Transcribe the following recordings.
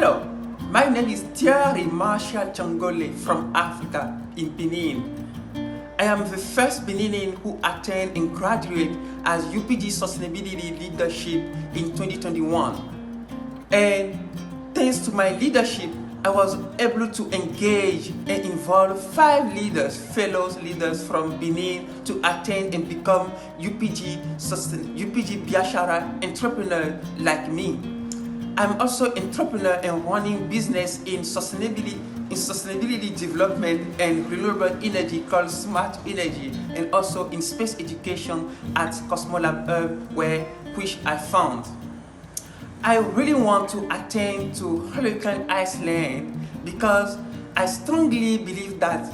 Hello, my name is Thiery Marshal Tchangole from Africa in Benin. I am the first Beninine who attained and graduate as UPG Sustainability Leadership in 2021. And thanks to my leadership, I was able to engage and involve 5 leaders, fellow leaders from Benin to attain and become UPG Biashara entrepreneur like me. I'm also an entrepreneur and running business in sustainability development and renewable energy called Smart Energy, and also in space education at Cosmolab Hub, which I found. I really want to attain to Hurricane Iceland because I strongly believe that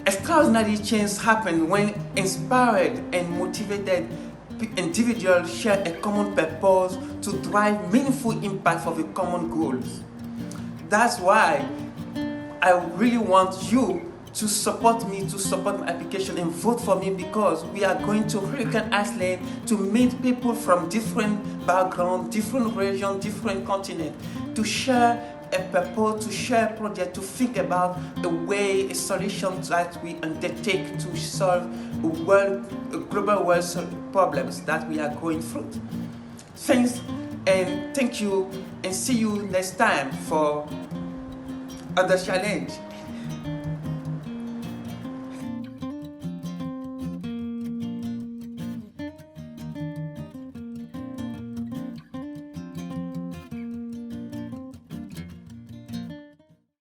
extraordinary change happen when inspired and motivated individuals share a common purpose to drive meaningful impact for the common goals. That's why I really want you to support me, to support my application and vote for me, because we are going to Hurricane Iceland to meet people from different backgrounds, different regions, different continents, to share a purpose, to share a project, to think about a way, a solution that we undertake to solve global world problems that we are going through. Thanks and thank you, and see you next time for other challenge.